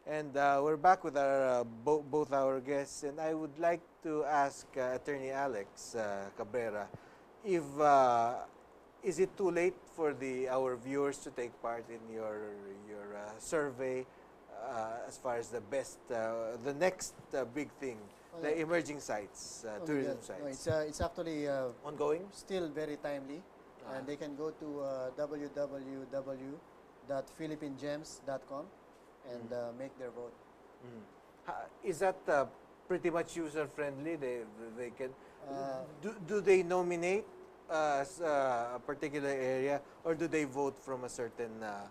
And we're back with our both our guests, and I would like to ask Attorney Alex Cabrera, if is it too late for our viewers to take part in your survey as far as the next big thing, Oh, the yeah. emerging sites, Oh, tourism Miguel. No, sites, it's actually ongoing? still very timely, Ah. and they can go to www.philippinegems.com and make their vote. Mm. Is that pretty much user friendly? They can do they nominate a particular area, or do they vote from a certain Yeah.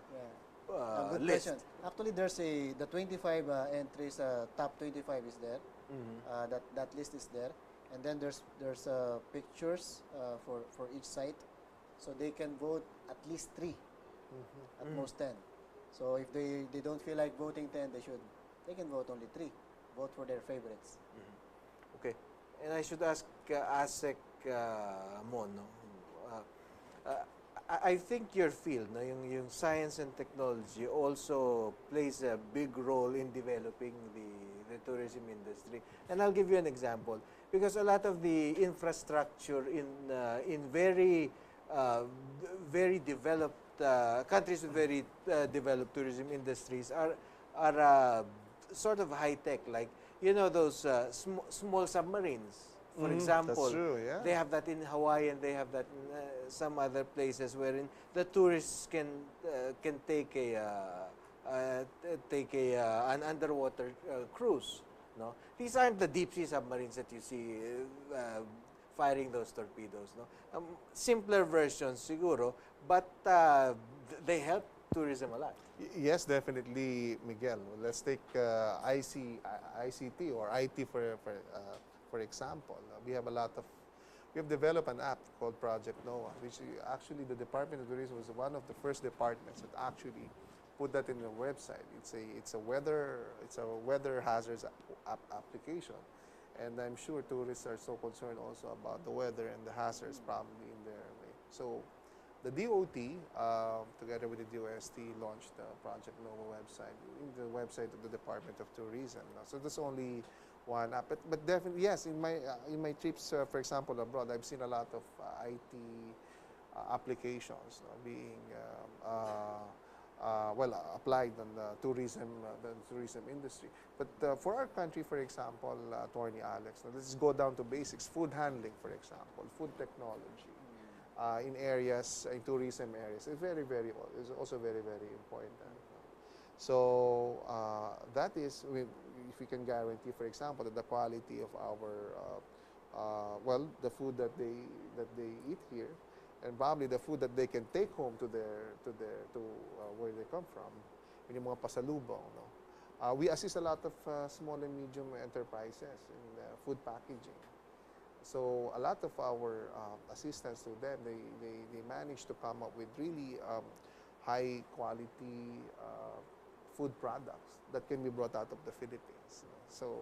Good list? question. Actually, the 25 entries, top 25 is there. That list is there, and then there's pictures for each site, so they can vote at least 3, at most 10. So if they don't feel like voting 10, they can vote only 3. Vote for their favorites. Okay, and I should ask ASEC Mono. I think your field, no, yung science and technology, also plays a big role in developing the tourism industry. And I'll give you an example, because a lot of the infrastructure in very developed countries with very developed tourism industries are sort of high tech, like those small submarines. For example, that's true, yeah. they have that in Hawaii, and they have that in some other places wherein the tourists can take an underwater cruise. No, these aren't the deep sea submarines that you see firing those torpedoes. No, simpler versions, siguro, but they help tourism a lot. Yes, definitely, Miguel. Let's take ICT or IT for example. We have developed an app called Project NOAA, which actually the Department of Tourism was one of the first departments that actually put that in the website. It's a weather hazards application, and I'm sure tourists are so concerned also about the weather and the hazards probably in their way. So the DOT, together with the DOST, launched the Project NOAA website, in the website of the Department of Tourism. So there's only one app, but definitely yes. In my trips, for example, abroad, I've seen a lot of IT applications being applied on the tourism industry. But for our country, for example, Attorney Alex, let's go down to basics. Food handling, for example, food technology. In tourism areas, is also very, very important. So that is, if we can guarantee, for example, that the quality of our, the food that they eat here, and probably the food that they can take home to where they come from, yung mga pasalubong, no? We assist a lot of small and medium enterprises in food packaging. So a lot of our assistants to them, they manage to come up with really high quality food products that can be brought out of the Philippines. So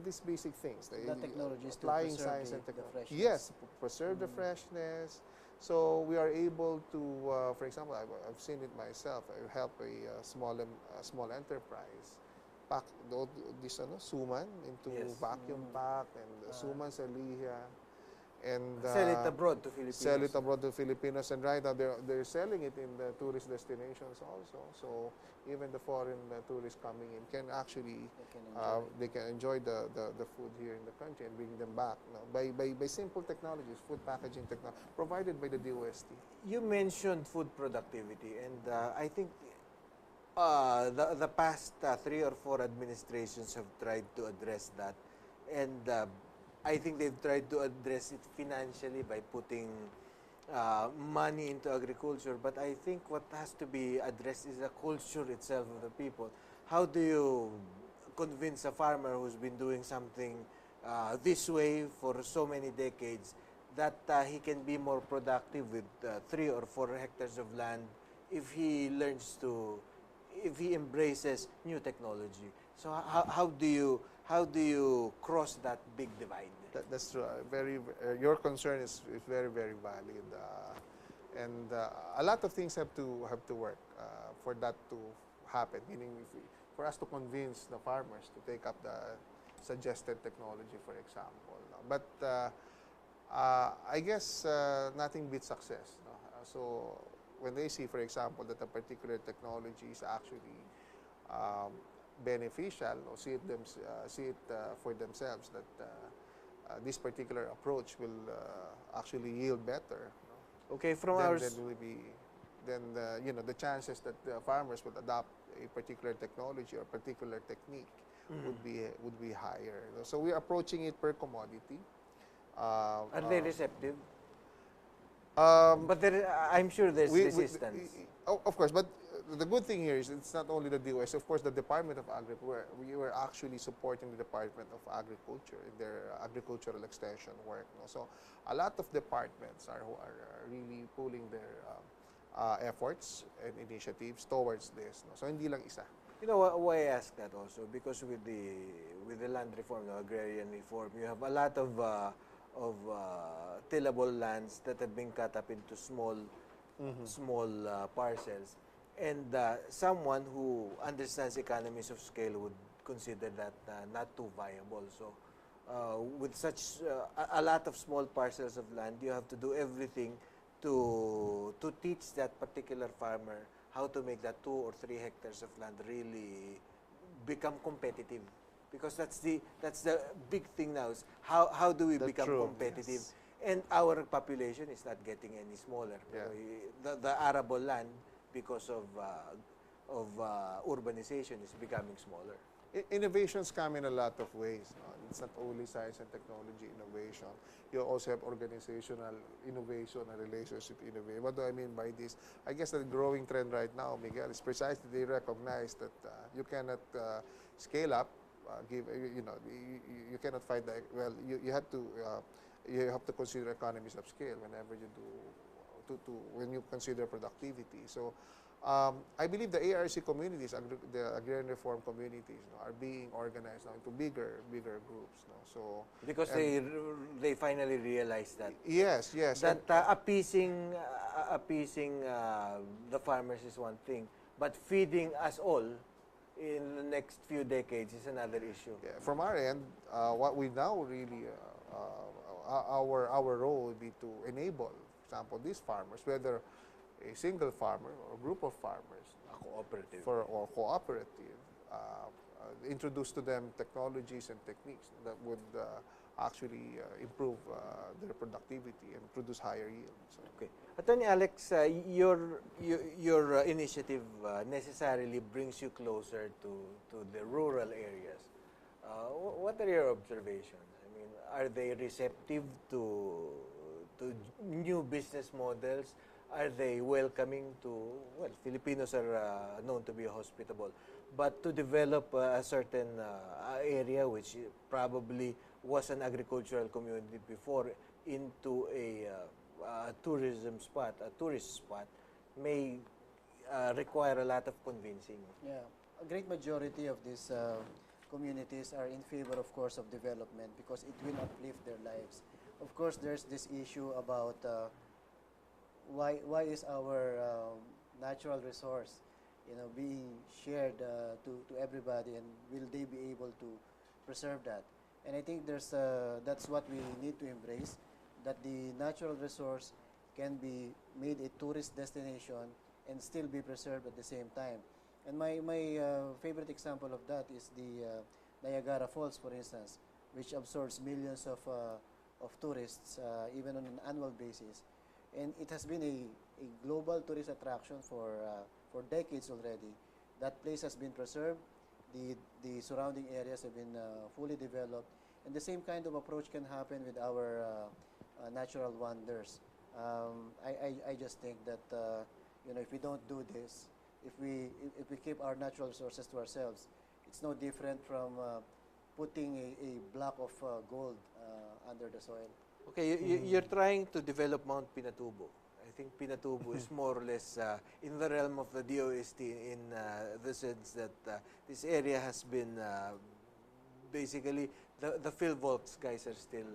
these basic things, The technology is to applying preserve science the and technology. freshness. Yes, preserve the freshness. So we are able to, for example, I've seen it myself. I help a small enterprise pack this suman into vacuum pack and suman sa liha, and Sell it abroad to Filipinos. Sell it abroad to Filipinos, and right now they're selling it in the tourist destinations also. So even the foreign tourists coming in can actually they can enjoy the food here in the country and bring them back, by simple technologies, food packaging technology provided by the DOST. You mentioned food productivity, and I think the past 3 or 4 administrations have tried to address that, and I think they've tried to address it financially by putting money into agriculture. But I think what has to be addressed is the culture itself of the people. How do you convince a farmer who's been doing something this way for so many decades that he can be more productive with 3 or 4 hectares of land if he embraces new technology? So how do you cross that big divide? That's true. Your concern is very, very valid, and a lot of things have to work for that to happen. Meaning, for us to convince the farmers to take up the suggested technology, for example. No? But I guess nothing beats success. No? So when they see, for example, that a particular technology is actually beneficial, or see it for themselves, that this particular approach will actually yield better. No? Okay, from Then, our the chances that the farmers would adopt a particular technology or particular technique would be higher. So we're approaching it per commodity. are they receptive? Um, But I'm sure there's resistance. Of course, but the good thing here is it's not only the DOST. Of course, the Department of Agriculture, we were actually supporting the Department of Agriculture in their agricultural extension work. No? So a lot of departments are really pulling their efforts and initiatives towards this. No? So hindi lang isa. You know why I ask that also? Because with the land reform, the agrarian reform, you have a lot of tillable lands that have been cut up into small parcels, and someone who understands economies of scale would consider that not too viable. So with such a lot of small parcels of land, you have to do everything to teach that particular farmer how to make that 2 or 3 hectares of land really become competitive, because that's the big thing now, is how do we That's become true, competitive? yes. And our population is not getting any smaller. Yeah. The arable land, because of urbanization, is becoming smaller. Innovations come in a lot of ways. No? It's not only science and technology innovation. You also have organizational innovation and relationship innovation. What do I mean by this? I guess the growing trend right now, Miguel, is precisely they recognize that you cannot scale up. You cannot find that. Well, you have to consider economies of scale whenever you do when you consider productivity. So. I believe the ARC communities, the agrarian reform communities, are being organized now into bigger groups. So Because they finally realize that yes, that appeasing the farmers is one thing, but feeding us all in the next few decades is another issue. yeah, from our end, what we now really our role would be to enable, for example, these farmers, whether a single farmer or a group of farmers, Cooperative. or cooperative, introduce to them technologies and techniques that would actually improve their productivity and produce higher yields. So. Okay. Attorney Alex, your initiative necessarily brings you closer to the rural areas. What are your observations? I mean, are they receptive to new business models? Are they welcoming to, well, Filipinos are known to be hospitable, but to develop a certain area which probably was an agricultural community before into a tourism spot, a tourist spot, may require a lot of convincing. Yeah, a great majority of these communities are in favor, of course, of development because it will uplift their lives. Of course, there's this issue about why is our natural resource, being shared to everybody, and will they be able to preserve that? And I think that's what we need to embrace, that the natural resource can be made a tourist destination and still be preserved at the same time. And my favorite example of that is the Niagara Falls, for instance, which absorbs millions of tourists even on an annual basis. And it has been a global tourist attraction for decades already. That place has been preserved. The surrounding areas have been fully developed. And the same kind of approach can happen with our natural wonders. I just think that if we don't do this, if we keep our natural resources to ourselves, it's no different from putting a block of gold under the soil. Okay, you're trying to develop Mount Pinatubo. I think Pinatubo is more or less in the realm of the DOST in the sense that this area has been basically, the PhilVolts guys are still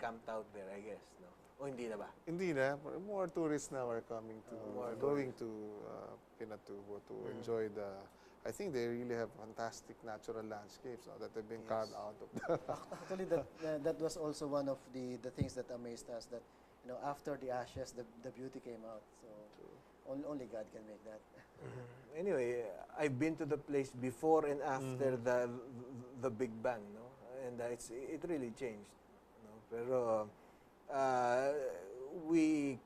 camped out there, I guess, no? O hindi na ba? Hindi na. More tourists now are coming to, going to Pinatubo to enjoy the I think they really have fantastic natural landscapes that have been carved Yes. out of the Actually, that was also one of the things that amazed us, that after the ashes, the beauty came out. So only God can make that. Anyway, I've been to the place before and after the Big Bang, no, and it really changed, no. Pero we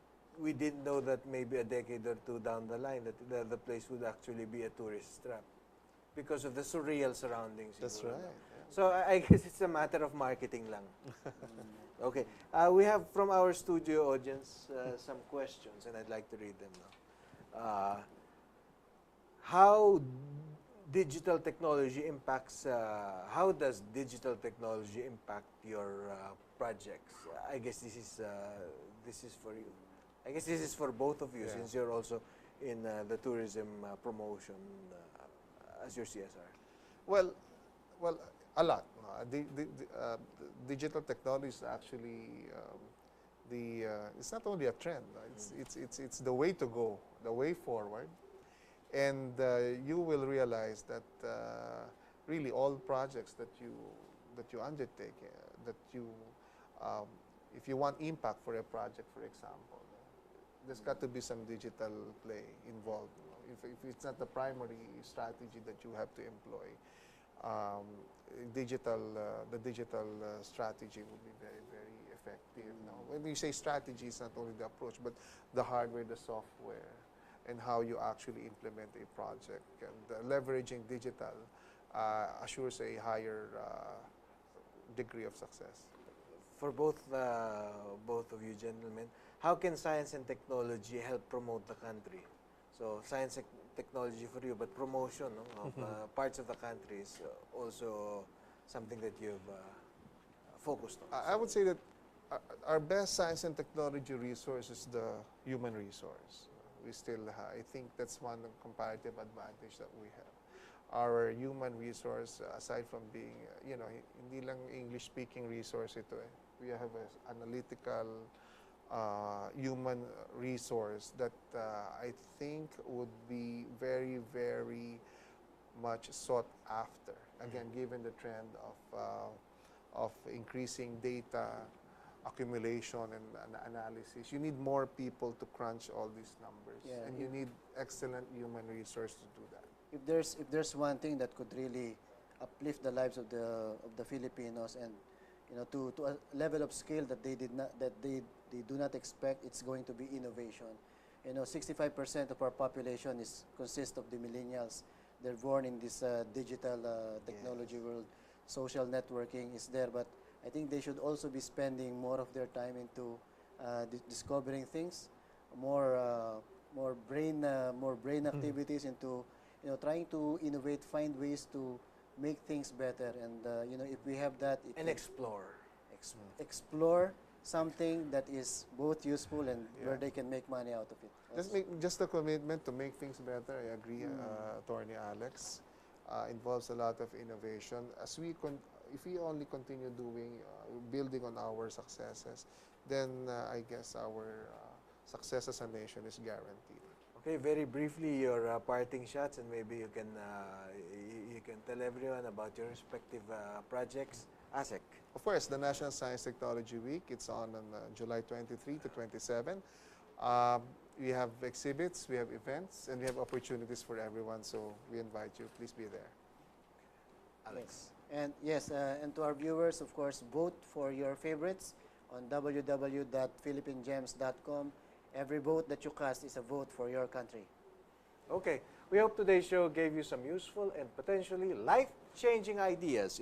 didn't know that maybe a decade or two down the line that the place would actually be a tourist trap because of the surreal surroundings. That's siguro, right. no? Yeah. So I guess it's a matter of marketing lang. Okay, we have from our studio audience some questions, and I'd like to read them now. How digital technology impacts? How does digital technology impact your projects? I guess this is for you. I guess this is for both of you, Yeah. since you're also in the tourism promotion as your CSR. Well, a lot. No? The digital technology is actually it's not only a trend. No? It's the way to go, the way forward, and you will realize that really all projects that you undertake, if you want impact for a project, for example, there's got to be some digital play involved. If it's not the primary strategy that you have to employ, the digital strategy will be very, very effective. Now, when you say strategy, it's not only the approach, but the hardware, the software, and how you actually implement a project. And leveraging digital assures a higher degree of success. For both of you gentlemen, how can science and technology help promote the country? So science and technology for you, but promotion, no, of parts of the country is also something that you've focused on. I would say that our best science and technology resource is the human resource. We still, I think that's one comparative advantage that we have. Our human resource, aside from being, hindi lang English-speaking resource ito eh. We have an analytical human resource that I think would be very, very much sought after. Again, given the trend of increasing data accumulation and analysis, you need more people to crunch all these numbers, Yeah, and you need excellent human resource to do that. If there's one thing that could really uplift the lives of the Filipinos, and to a level of scale that they do not expect, it's going to be innovation. 65% of our population consists of the millennials. They're born in this digital technology world. Social networking is there, but I think they should also be spending more of their time into discovering things, more brain activities, into trying to innovate, find ways to make things better. And if we have that, And explore. explore something that is both useful and where they can make money out of it. Just the commitment to make things better. I agree, Atty. Alex. Involves a lot of innovation. If we only continue building on our successes, then I guess our success as a nation is guaranteed. Okay, very briefly, your parting shots, and maybe you can tell everyone about your respective projects. ASEC. Of course, the National Science Technology Week, it's on July 23 to 27. We have exhibits, we have events, and we have opportunities for everyone, so we invite you. Please be there. Alex. Yes. And to our viewers, of course, vote for your favorites on www.philippinegems.com. Every vote that you cast is a vote for your country. Okay, we hope today's show gave you some useful and potentially life-changing ideas